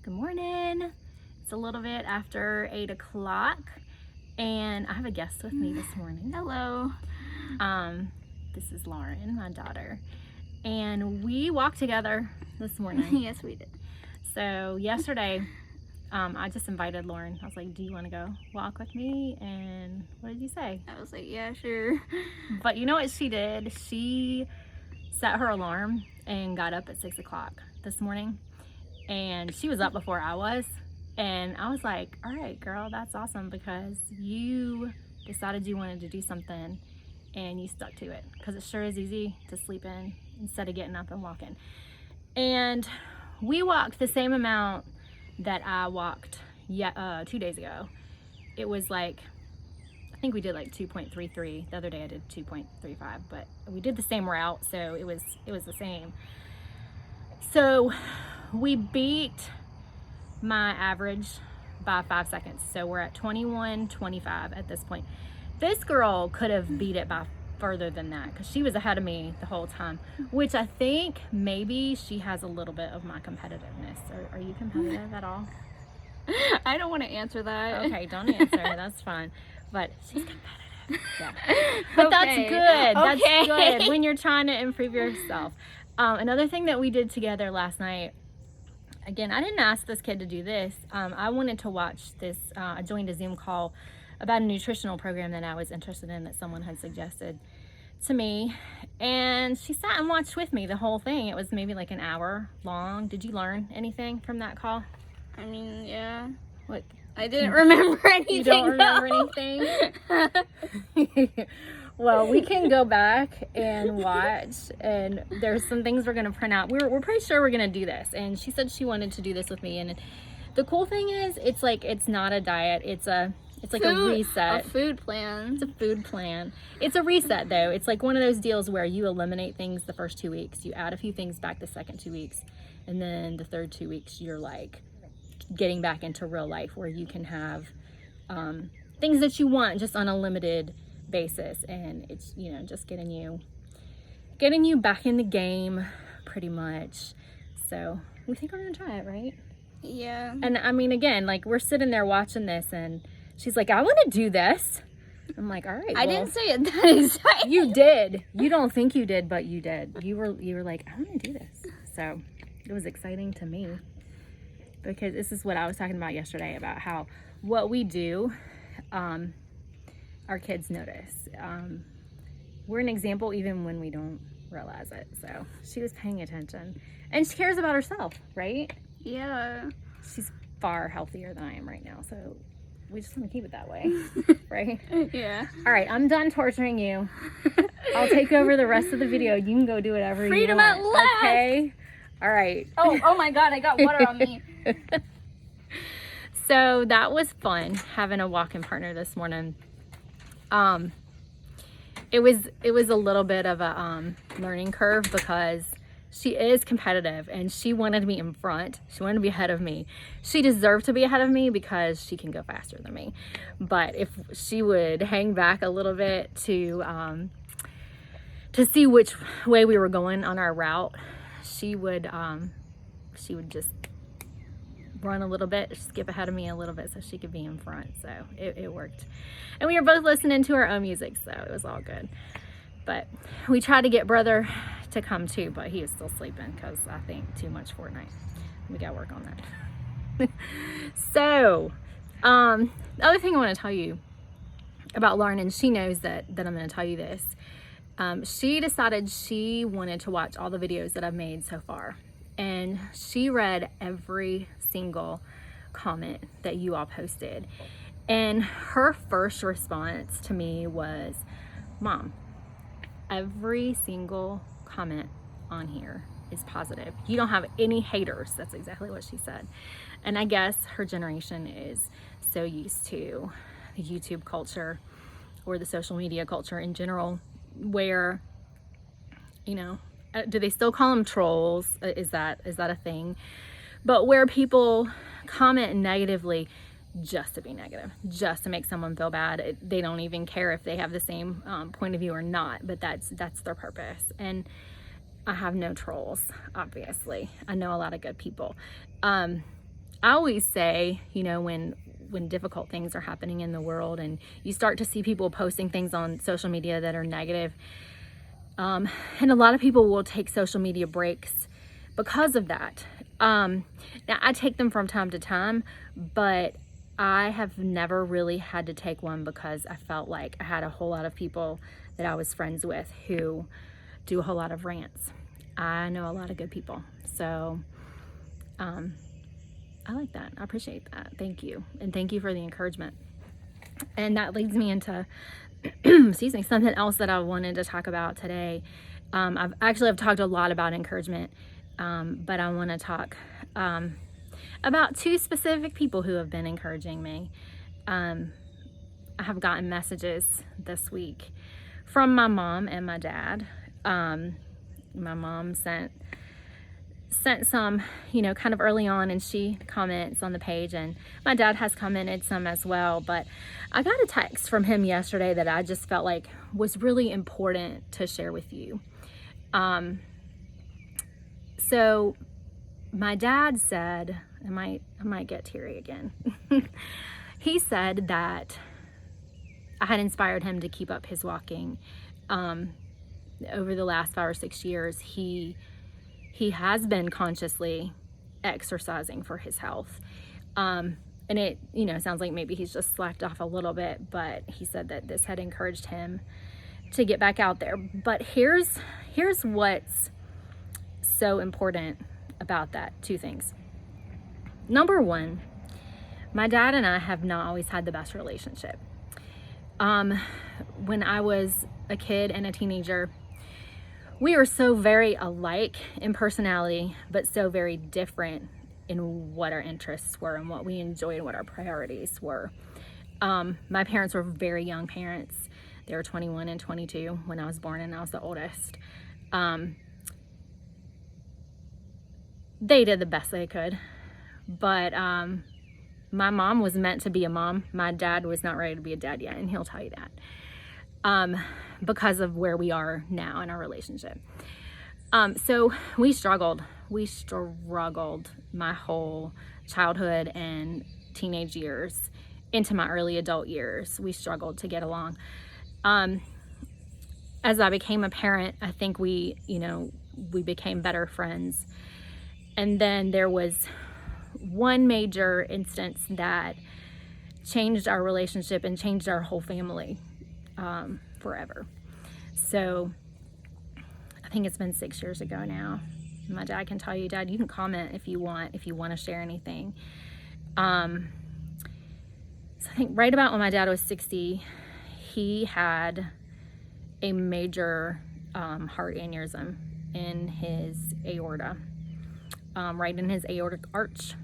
Good morning. It's a little bit after 8 o'clock and I have a guest with me this morning. Hello. This is Lauren, my daughter, and we walked together this morning. Yes, we did. So yesterday, I just invited Lauren. I was like, do you want to go walk with me? And what did you say? I was like, yeah, sure. But you know what she did? She set her alarm and got up at 6 o'clock this morning. And she was up before I was. And I was like, all right, girl, that's awesome because you decided you wanted to do something and you stuck to it, because it sure is easy to sleep in instead of getting up and walking. And we walked the same amount that I walked 2 days ago. It was like, I think we did like 2.33. The other day I did 2.35, but we did the same route, so it was the same. So we beat my average by 5 seconds. So we're at 21:25 at this point. This girl could have beat it by further than that because she was ahead of me the whole time, which I think maybe she has a little bit of my competitiveness. Are you competitive at all? I don't want to answer that. Okay, don't answer. That's fine. But she's competitive. Yeah. But that's good. That's good when you're trying to improve yourself. Another thing that we did together last night, again, I didn't ask this kid to do this. I wanted to watch this. I joined a Zoom call about a nutritional program that I was interested in that someone had suggested to me. And she sat and watched with me the whole thing. It was maybe like an hour long. Did you learn anything from that call? I mean, yeah. What? I didn't remember anything. You don't remember anything? Well, we can go back and watch, and there's some things we're going to print out. We're pretty sure we're going to do this, and she said she wanted to do this with me. And the cool thing is, it's not a diet. It's like a reset. A food plan. It's a food plan. It's a reset, though. It's like one of those deals where you eliminate things the first 2 weeks. You add a few things back the second 2 weeks, and then the third 2 weeks, you're like getting back into real life where you can have things that you want just on a limited basis. And it's, just getting you back in the game pretty much. So we think we're gonna try it, right? Yeah. And I mean, again, like, we're sitting there watching this and she's like, I want to do this. I'm like, all right. I didn't say it that exactly. You did. You don't think you did, but you did. You were like, I want to do this. So it was exciting to me, because this is what I was talking about yesterday, about how what we do, our kids notice. We're an example even when we don't realize it. So she was paying attention, and she cares about herself, right? Yeah. She's far healthier than I am right now, so we just want to keep it that way, right? Yeah. All right, I'm done torturing you. I'll take over the rest of the video. You can go do whatever Freedom you want. at last. Okay? All right. Oh my God, I got water on me. So that was fun, having a walking partner this morning. It was a little bit of a learning curve, because she is competitive and she wanted me in front. She wanted to be ahead of me. She deserved to be ahead of me because she can go faster than me. But if she would hang back a little bit to see which way we were going on our route, she would just run a little bit, skip ahead of me a little bit so she could be in front. So it worked. And we were both listening to our own music, so it was all good. But we tried to get brother to come too, but he was still sleeping because I think too much Fortnite. We gotta work on that. So the other thing I want to tell you about Lauren, and she knows that I'm going to tell you this, she decided she wanted to watch all the videos that I've made so far, and she read every single comment that you all posted. And her first response to me was, Mom, every single comment on here is positive. You don't have any haters. That's exactly what she said. And I guess her generation is so used to the YouTube culture or the social media culture in general, where, do they still call them trolls? Is that a thing? But where people comment negatively just to be negative, just to make someone feel bad. They don't even care if they have the same point of view or not, but that's their purpose. And I have no trolls, obviously. I know a lot of good people. I always say, when difficult things are happening in the world and you start to see people posting things on social media that are negative, and a lot of people will take social media breaks because of that. Now I take them from time to time, but I have never really had to take one because I felt like I had a whole lot of people that I was friends with who do a whole lot of rants. I know a lot of good people. So I like that. I appreciate that. Thank you. And thank you for the encouragement. And that leads me into, excuse me, something else that I wanted to talk about today. I've talked a lot about encouragement, but I want to talk about two specific people who have been encouraging me. I have gotten messages this week from my mom and my dad. My mom sent some, kind of early on, and she comments on the page, and my dad has commented some as well. But I got a text from him yesterday that I just felt like was really important to share with you. So my dad said, I might get teary again. He said that I had inspired him to keep up his walking. Over the last 5 or 6 years, he has been consciously exercising for his health. And it, sounds like maybe he's just slacked off a little bit, but he said that this had encouraged him to get back out there. But here's what's so important about that. Two things. Number one, my dad and I have not always had the best relationship. When I was a kid and a teenager, we were so very alike in personality, but so very different in what our interests were and what we enjoyed and what our priorities were. My parents were very young parents. They were 21 and 22 when I was born, and I was the oldest. They did the best they could, but my mom was meant to be a mom. My dad was not ready to be a dad yet, and he'll tell you that. Because of where we are now in our relationship. So we struggled my whole childhood and teenage years into my early adult years. We struggled to get along. As I became a parent, I think we became better friends. And then there was one major instance that changed our relationship and changed our whole family forever. So I think it's been 6 years ago now. My dad can tell you, Dad, you can comment if you want to share anything. So I think right about when my dad was 60, he had a major heart aneurysm in his aorta, right in his aortic arch.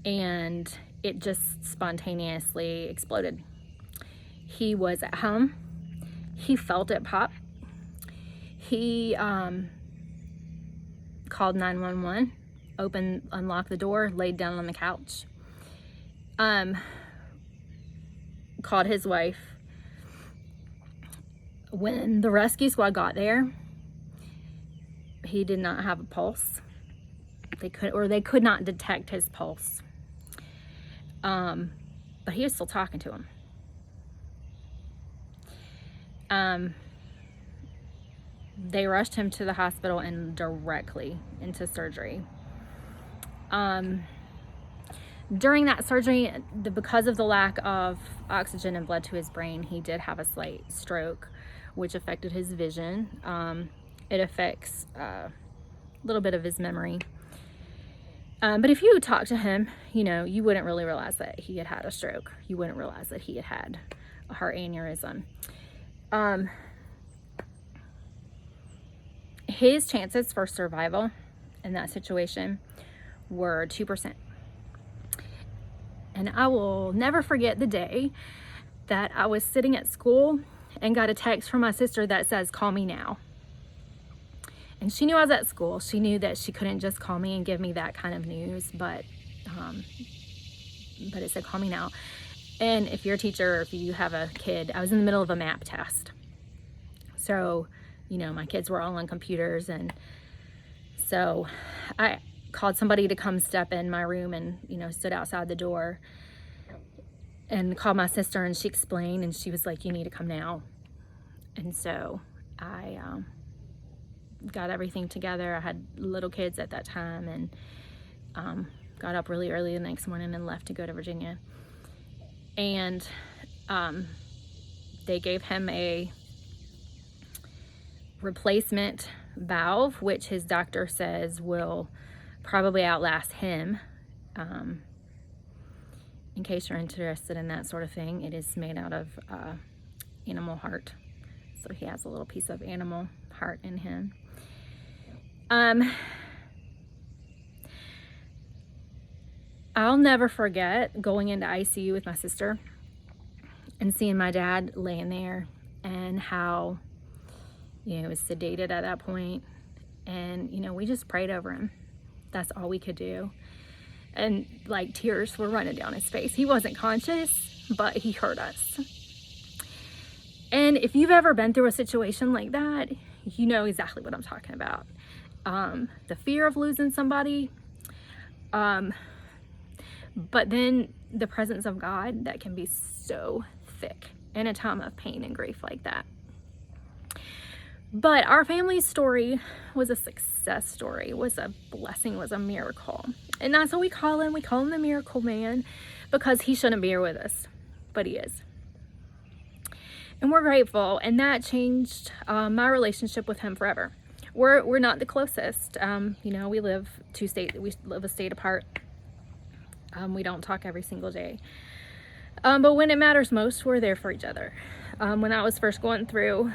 And it just spontaneously exploded. He was at home. He felt it pop. He called 911, unlocked the door, laid down on the couch, called his wife. When the rescue squad got there, he did not have a pulse. They could not detect his pulse. But he was still talking to him. They rushed him to the hospital and directly into surgery. During that surgery, because of the lack of oxygen and blood to his brain, he did have a slight stroke, which affected his vision. It affects a little bit of his memory. But if you talk to him, you wouldn't really realize that he had had a stroke. You wouldn't realize that he had had a heart aneurysm. His chances for survival in that situation were 2%. And I will never forget the day that I was sitting at school and got a text from my sister that says, "Call me now." And she knew I was at school. She knew that she couldn't just call me and give me that kind of news, but it said, "Call me now." And if you're a teacher, or if you have a kid, I was in the middle of a MAP test. So, my kids were all on computers, and so called somebody to come step in my room and, you know, stood outside the door and called my sister, and she explained, and she was like, you need to come now. And so I got everything together. I had little kids at that time, and got up really early the next morning and left to go to Virginia. And they gave him a replacement valve, which his doctor says will probably outlast him. In case you're interested in that sort of thing, it is made out of animal heart. So he has a little piece of animal heart in him. I'll never forget going into ICU with my sister and seeing my dad laying there, and how, you know, he was sedated at that point. And, you know, we just prayed over him. That's all we could do. And like tears were running down his face. He wasn't conscious, but he heard us. And if you've ever been through a situation like that, you know exactly what I'm talking about. The fear of losing somebody, but then the presence of God that can be so thick in a time of pain and grief like that. But our family's story was a success story, was a blessing, was a miracle. And that's what we call him. We call him the Miracle Man, because he shouldn't be here with us, but he is. And we're grateful, and that changed my relationship with him forever. We're not the closest. You know, we live a state apart. We don't talk every single day. But when it matters most, we're there for each other. When I was first going through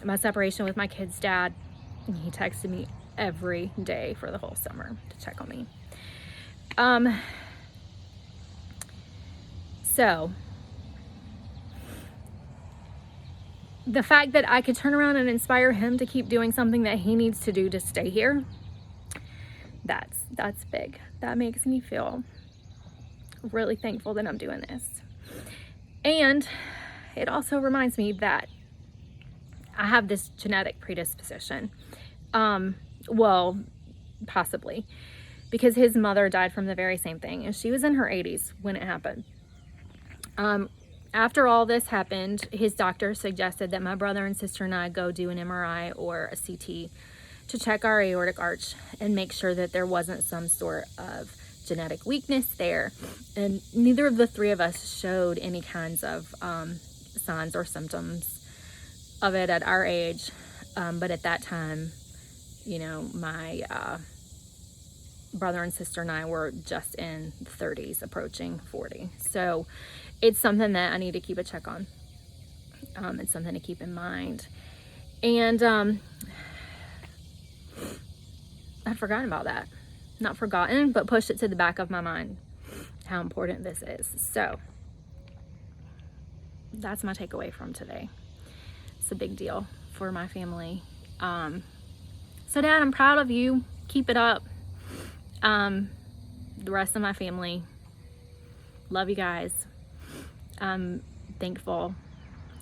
my separation with my kid's dad, he texted me every day for the whole summer to check on me. So the fact that I could turn around and inspire him to keep doing something that he needs to do to stay here, that's big. That makes me feel really thankful that I'm doing this. And it also reminds me that I have this genetic predisposition. Well, possibly, because his mother died from the very same thing, and she was in her 80s when it happened. After all this happened, his doctor suggested that my brother and sister and I go do an MRI or a CT to check our aortic arch and make sure that there wasn't some sort of genetic weakness there. And neither of the three of us showed any kinds of signs or symptoms of it at our age. But at that time, you know, my brother and sister and I were just in the 30s, approaching 40. So it's something that I need to keep a check on. It's something to keep in mind. And I'd forgotten about that. Not forgotten, but pushed it to the back of my mind, how important this is. So that's my takeaway from today. It's a big deal for my family. So Dad, I'm proud of you. Keep it up. The rest of my family, love you guys. I'm thankful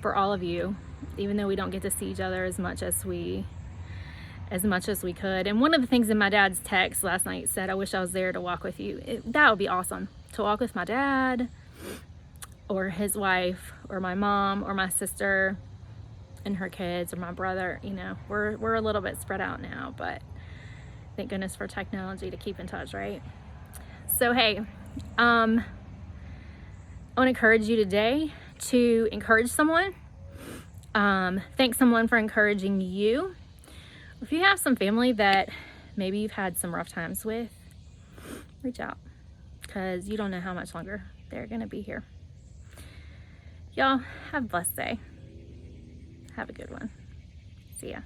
for all of you, even though we don't get to see each other as much as we could. And one of the things in my dad's text last night said, I wish I was there to walk with you. That would be awesome, to walk with my dad or his wife or my mom or my sister and her kids or my brother. You know, we're a little bit spread out now, but thank goodness for technology to keep in touch, right? So hey, I want to encourage you today to encourage someone. Thank someone for encouraging you. If you have some family that maybe you've had some rough times with, reach out, because you don't know how much longer they're going to be here. Y'all have a blessed day. Have a good one. See ya.